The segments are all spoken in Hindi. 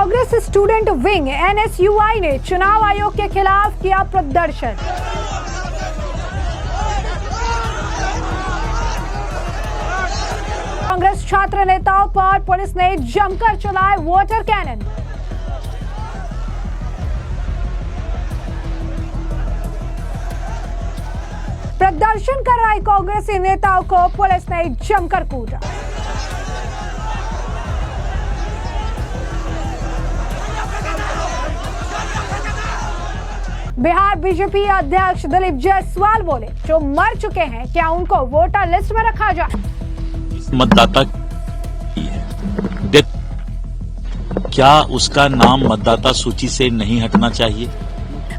कांग्रेस स्टूडेंट विंग एनएसयूआई ने चुनाव आयोग के खिलाफ किया प्रदर्शन। कांग्रेस छात्र नेताओं पर पुलिस ने जमकर चलाए वाटर कैनन। प्रदर्शन कर रहे कांग्रेसी नेताओं को पुलिस ने जमकर कूटा। बिहार बीजेपी अध्यक्ष दिलीप जायसवाल बोले, जो मर चुके हैं क्या उनको वोटर लिस्ट में रखा जाए। मतदाता की है, क्या उसका नाम मतदाता सूची से नहीं हटना चाहिए।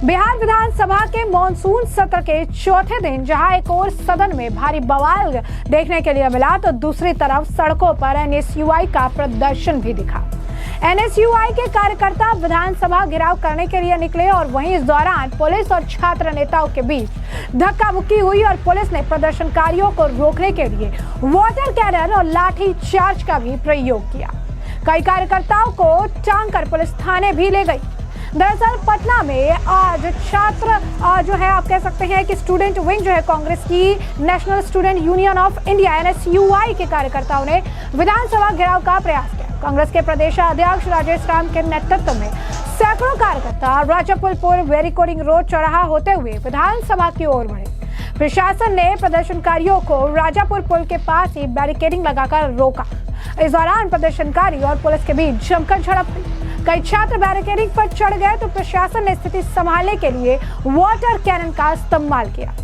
बिहार विधानसभा के मॉनसून सत्र के चौथे दिन जहां एक और सदन में भारी बवाल देखने के लिए मिला, तो दूसरी तरफ सड़कों पर एनएसयूआई का प्रदर्शन भी दिखा। एनएसयूआई के कार्यकर्ता विधानसभा घेराव करने के लिए निकले और वहीं इस दौरान पुलिस और छात्र नेताओं के बीच धक्का मुक्की हुई और पुलिस ने प्रदर्शनकारियों को रोकने के लिए वाटर कैनन और लाठी चार्ज का भी प्रयोग किया। कई कार्यकर्ताओं को टांग कर पुलिस थाने भी ले गई। दरअसल पटना में आज छात्र जो है, आप कह सकते हैं कि स्टूडेंट विंग जो है कांग्रेस की, national student union of India NSUI के कार्यकर्ताओं ने विधानसभा घेराव का प्रयास किया। कांग्रेस के प्रदेश अध्यक्ष राजेश राम के नेतृत्व में सैकड़ों कार्यकर्ता राजापुर बैरिकेडिंग रोड चौराहा होते हुए विधानसभा की ओर बढ़े। प्रशासन ने प्रदर्शनकारियों को राजापुर पुल के पास ही बैरिकेडिंग लगाकर रोका। इस दौरान प्रदर्शनकारी और पुलिस के बीच जमकर झड़प हुई। कई छात्र बैरिकेडिंग पर चढ़ गए तो प्रशासन ने स्थिति संभालने के लिए वाटर कैनन का इस्तेमाल किया।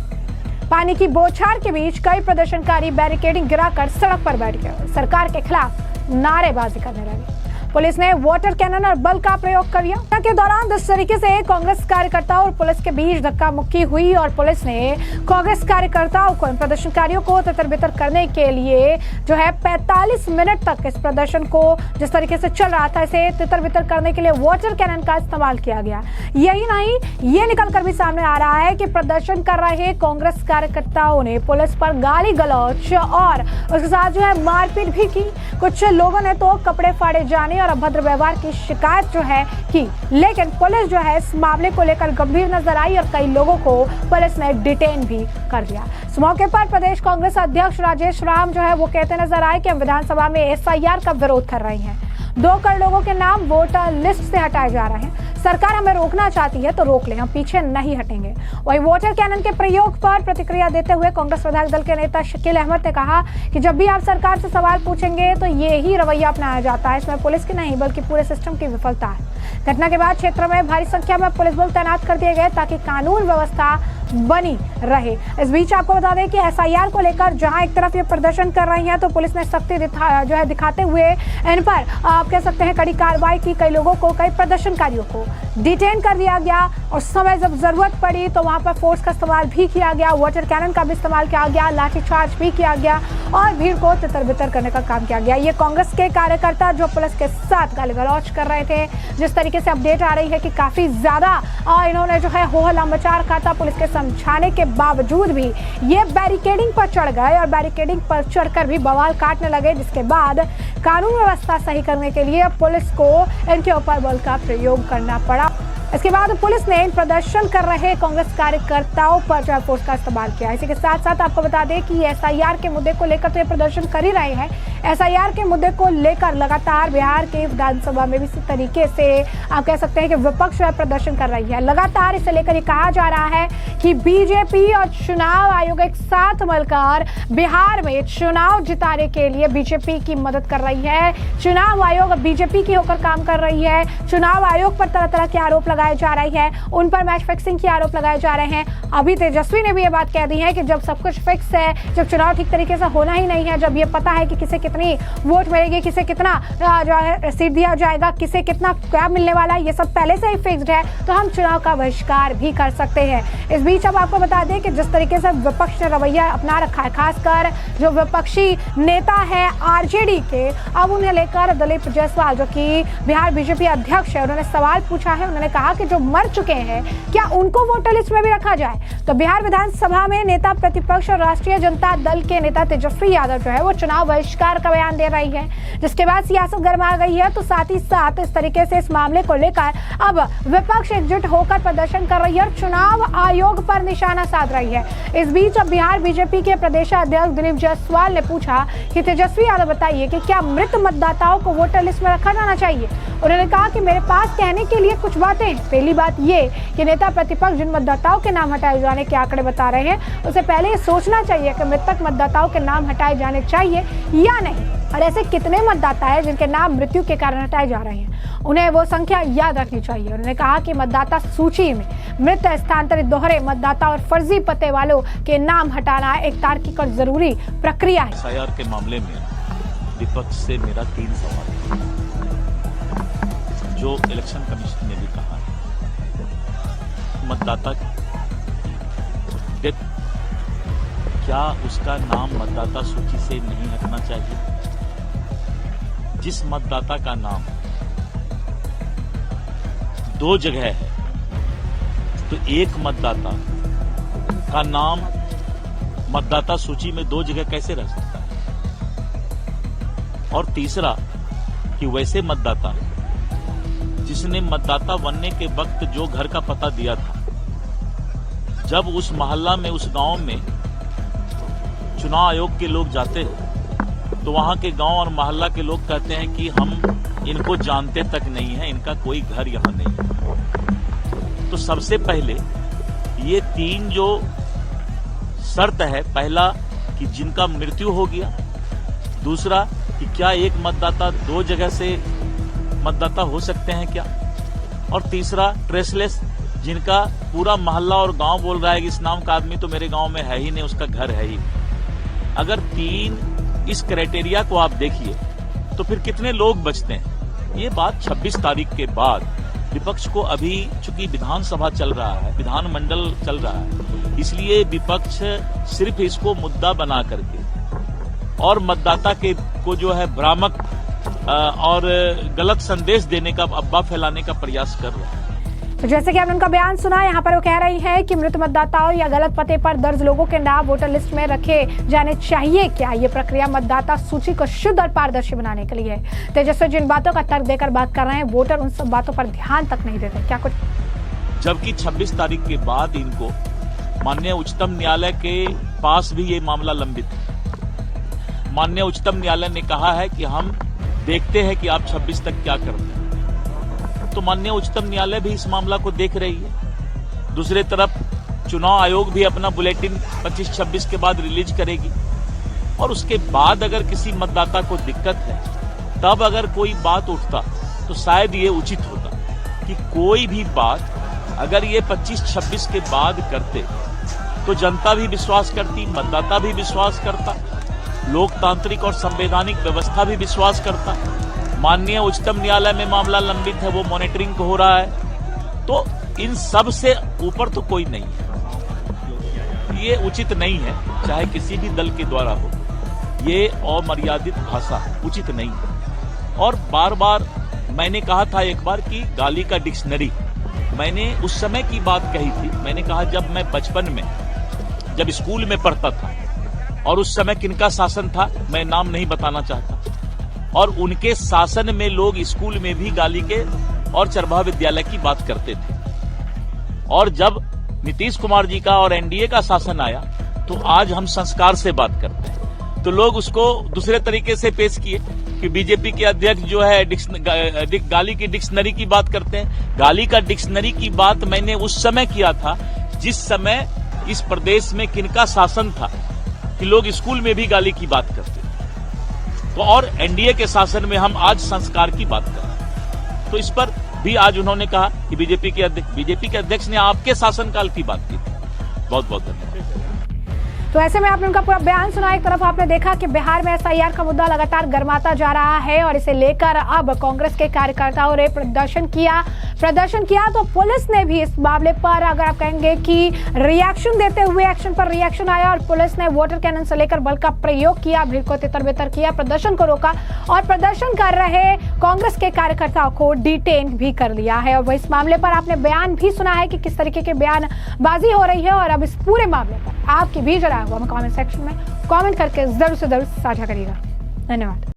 पानी की बौछार के बीच कई प्रदर्शनकारी बैरिकेडिंग गिराकर सड़क पर बैठ गए, सरकार के खिलाफ नारेबाजी करने लगे। पुलिस ने वाटर कैनन और बल का प्रयोग कर दिया। के दौरान इस तरीके से कांग्रेस कार्यकर्ताओं और पुलिस के बीच धक्का मुक्की हुई और पुलिस ने कांग्रेस कार्यकर्ताओं को, प्रदर्शनकारियों को तितर-बितर करने के लिए जो है 45 मिनट तक इस प्रदर्शन को जिस तरीके से चल रहा था, इसे तितर-बितर करने के लिए वाटर कैनन का इस्तेमाल किया गया। यही नहीं, ये निकलकर भी सामने आ रहा है कि प्रदर्शन कर रहे कांग्रेस कार्यकर्ताओं ने पुलिस पर गाली गलौच और उसके साथ जो है मारपीट भी की। कुछ लोगों ने तो कपड़े फाड़े जाने और अभद्र व्यवहार की शिकायत जो है की, लेकिन पुलिस जो है इस मामले को लेकर गंभीर नजर आई और कई लोगों को पुलिस ने डिटेन भी कर दिया। इस मौके पर प्रदेश कांग्रेस अध्यक्ष राजेश राम जो है वो कहते नजर आए कि हम विधानसभा में एसआईआर का विरोध कर रहे हैं। 2 करोड़ लोगों के नाम वोटर लिस्ट से हटाए जा रहे हैं। सरकार हमें रोकना चाहती है तो रोक ले, हम पीछे नहीं हटेंगे। वहीं वाटर कैनन के प्रयोग पर प्रतिक्रिया देते हुए कांग्रेस विधायक दल के नेता शकील अहमद ने कहा कि जब भी आप सरकार से सवाल पूछेंगे तो ये ही रवैया अपनाया जाता है। इसमें पुलिस की नहीं बल्कि पूरे सिस्टम की विफलता है। घटना के बाद क्षेत्र में भारी संख्या में पुलिस बल तैनात कर दिए गए ताकि कानून व्यवस्था बनी रहे। इस बीच आपको बता दें कि एसआईआर को लेकर जहां एक तरफ ये प्रदर्शन कर रही हैं, तो पुलिस ने सख्ती जो है दिखाते हुए इन पर आप कह सकते हैं कड़ी कार्रवाई की। कई लोगों को, कई प्रदर्शनकारियों को डिटेन कर दिया गया और समय जब जरूरत पड़ी तो वहां पर फोर्स का इस्तेमाल भी किया गया, वाटर कैनन का भी इस्तेमाल किया गया, लाठीचार्ज भी किया गया और भीड़ को तितर-बितर करने का काम किया गया। ये कांग्रेस के कार्यकर्ता जो पुलिस के साथ गाली गलौज कर रहे थे, जिस तरीके से अपडेट आ रही है कि काफी ज्यादा इन्होंने जो है हो हल्ला मचा रखा था, पुलिस के समझाने के बावजूद भी ये बैरिकेडिंग पर चढ़ गए और बैरिकेडिंग पर चढ़कर भी बवाल काटने लगे, जिसके बाद कानून व्यवस्था सही करने के लिए पुलिस को इनके ऊपर बल का प्रयोग करना पड़ा। इसके बाद पुलिस ने इन प्रदर्शन कर रहे कांग्रेस कार्यकर्ताओं पर जो फोर्स का इस्तेमाल किया। इसी के साथ साथ आपको बता दें कि एसआईआर के मुद्दे को लेकर तो ये प्रदर्शन कर ही रहे हैं। एसआईआर के मुद्दे को लेकर लगातार बिहार के विधानसभा में भी इसी तरीके से आप कह सकते हैं कि विपक्ष प्रदर्शन कर रही है। लगातार इसे लेकर ये कहा जा रहा है कि बीजेपी और चुनाव आयोग एक साथ मिलकर बिहार में चुनाव जिताने के लिए बीजेपी की मदद कर रही है। चुनाव आयोग बीजेपी की होकर काम कर रही है। चुनाव आयोग पर तरह तरह के आरोप लगाए जा रहे हैं, उन पर मैच फिक्सिंग के आरोप लगाए जा रहे हैं। अभी तेजस्वी ने भी ये बात कह दी है कि जब सब कुछ फिक्स है, जब चुनाव ठीक तरीके से होना ही नहीं है, जब ये पता है कि किसे कितनी वोट मिलेगी, किसे कितना जो है सीट दिया जाएगा, किसे कितना क्या मिलने वाला है, ये सब पहले से ही फिक्स्ड है, तो हम चुनाव का बहिष्कार भी कर सकते हैं। इस बीच अब आपको बता दें कि जिस तरीके से विपक्ष ने रवैया अपना रखा है, खासकर जो विपक्षी नेता है आरजेडी के, अब उन्हें लेकर दिलीप जायसवाल जो कि बिहार बीजेपी अध्यक्ष है, उन्होंने सवाल पूछा है। उन्होंने कहा कहा कि जो मर चुके हैं क्या उनको वोटर लिस्ट में भी रखा जाए। तो बिहार विधानसभा में नेता प्रतिपक्ष और राष्ट्रीय जनता दल के नेता तेजस्वी यादव जो है वो चुनाव बहिष्कार का बयान दे रही है, जिसके बाद सियासत गर्मा गई है। तो साथ ही साथ इस तरीके से इस मामले को लेकर अब विपक्ष एकजुट होकर प्रदर्शन कर रही है और चुनाव आयोग पर निशाना साध रही है। इस बीच अब बिहार बीजेपी के प्रदेशाध्यक्ष दिलीप जायसवाल ने पूछा कि तेजस्वी यादव बताइए कि क्या मृत मतदाताओं को वोटर लिस्ट में रखा जाना चाहिए। उन्होंने कहा कि मेरे पास कहने के लिए कुछ बातें हैं। पहली बात ये कि नेता प्रतिपक्ष जिन मतदाताओं के नाम हटाए जाने के आंकड़े बता रहे हैं उसे पहले ये सोचना चाहिए कि मृतक मतदाताओं के नाम हटाए जाने चाहिए या नहीं, और ऐसे कितने मतदाता हैं जिनके नाम मृत्यु के कारण हटाए जा रहे हैं, उन्हें वो संख्या याद रखनी चाहिए। उन्होंने कहा कि मतदाता सूची में मृत, स्थानांतरित, दोहरे मतदाता और फर्जी पते वालों के नाम हटाना एक तार्किक और जरूरी प्रक्रिया है। एसआईआर के मामले में विपक्ष से मेरा 3 सवाल है। जो इलेक्शन कमीशन ने भी कहा है, मतदाता डेथ, क्या उसका नाम मतदाता सूची से नहीं हटना चाहिए? जिस मतदाता का नाम 2 जगह है तो एक मतदाता का नाम मतदाता सूची में 2 जगह कैसे रह सकता है? और तीसरा कि वैसे मतदाता जिसने मतदाता बनने के वक्त जो घर का पता दिया था, जब उस मोहल्ला में, उस गांव में चुनाव आयोग के लोग जाते हैं तो वहां के गांव और मोहल्ला के लोग कहते हैं कि हम इनको जानते तक नहीं है, इनका कोई घर यहां नहीं है। तो सबसे पहले ये 3 जो शर्त है, पहला कि जिनका मृत्यु हो गया, दूसरा कि क्या एक मतदाता 2 जगह से मतदाता हो सकते हैं क्या, और तीसरा ट्रेसलेस, जिनका पूरा मोहल्ला और गांव बोल रहा है कि इस नाम का आदमी तो मेरे गांव में है ही नहीं, उसका घर है ही। अगर 3 इस क्राइटेरिया को आप देखिए तो फिर कितने लोग बचते हैं। ये बात 26 तारीख के बाद विपक्ष को, अभी चूंकि विधानसभा चल रहा है, विधानमंडल चल रहा है, इसलिए विपक्ष सिर्फ इसको मुद्दा बना करके और मतदाता के को जो है भ्रामक और गलत संदेश देने का, अफवाह फैलाने का प्रयास कर रहा है। तो जैसे कि आपने उनका बयान सुना, यहाँ पर वो कह रही है कि मृत मतदाताओं या गलत पते पर दर्ज लोगों के नाम वोटर लिस्ट में रखे जाने चाहिए क्या। ये प्रक्रिया मतदाता सूची को शुद्ध और पारदर्शी बनाने के लिए है। तेजस्वी जिन बातों का तर्क देकर बात कर रहे हैं, वोटर उन सब बातों पर ध्यान तक नहीं देते। क्या कुछ, जबकि 26 तारीख के बाद इनको माननीय उच्चतम न्यायालय के पास भी ये मामला लंबित है। माननीय उच्चतम न्यायालय ने कहा है कि हम देखते हैं कि आप 26 तक क्या करते हैं। तो माननीय उच्चतम न्यायालय भी इस मामला को देख रही है। दूसरे तरफ चुनाव आयोग भी अपना बुलेटिन 25-26 के बाद रिलीज करेगी, और उसके बाद अगर किसी मतदाता को दिक्कत है, तब अगर कोई बात उठता तो शायद ये उचित होता कि कोई भी बात अगर ये 25-26 के बाद करते तो जनता भी विश्वास करती, मतदाता भी विश्वास करता, लोकतांत्रिक और संवैधानिक व्यवस्था भी विश्वास करता। माननीय उच्चतम न्यायालय में मामला लंबित है, वो मॉनिटरिंग हो रहा है। तो इन सब से ऊपर तो कोई नहीं है। ये उचित नहीं है, चाहे किसी भी दल के द्वारा हो। ये अमर्यादित भाषा उचित नहीं है। और बार बार मैंने कहा था एक बार कि गाली का डिक्शनरी, मैंने उस समय की बात कही थी। मैंने कहा जब मैं बचपन में, जब स्कूल में पढ़ता था, और उस समय किनका शासन था मैं नाम नहीं बताना चाहता, और उनके शासन में लोग स्कूल में भी गाली के और चरवाहा विद्यालय की बात करते थे। और जब नीतीश कुमार जी का और एनडीए का शासन आया तो आज हम संस्कार से बात करते हैं। तो लोग उसको दूसरे तरीके से पेश किए कि बीजेपी के अध्यक्ष जो है गाली की डिक्शनरी की बात करते हैं। गाली का डिक्शनरी की बात मैंने उस समय किया था जिस समय इस प्रदेश में किनका शासन था कि लोग स्कूल में भी गाली की बात करते थे। तो और एनडीए के शासन में हम आज संस्कार की बात कर रहे हैं। तो इस पर भी आज उन्होंने कहा कि बीजेपी के अध्यक्ष ने आपके शासनकाल की बात की थी। बहुत बहुत धन्यवाद। तो ऐसे में आपने उनका पूरा बयान सुना। एक तरफ आपने देखा कि बिहार में एसआईआर का मुद्दा लगातार गर्माता जा रहा है और इसे लेकर अब कांग्रेस के कार्यकर्ताओं ने प्रदर्शन किया। प्रदर्शन किया, तो पुलिस ने भी इस मामले पर, अगर आप कहेंगे कि रिएक्शन देते हुए एक्शन पर रिएक्शन आया और पुलिस ने वाटर कैनन से लेकर बल का प्रयोग किया, भीड़ को तितर-बितर किया, प्रदर्शन को रोका और प्रदर्शन कर रहे कांग्रेस के कार्यकर्ताओं को डिटेन भी कर लिया है। और इस मामले पर आपने बयान भी सुना है कि किस तरीके के बयानबाजी हो रही है। और अब इस पूरे मामले पर आपकी भी जरा हुआ कमेंट सेक्शन में कमेंट करके जरूर से जरूर साझा करिएगा। धन्यवाद।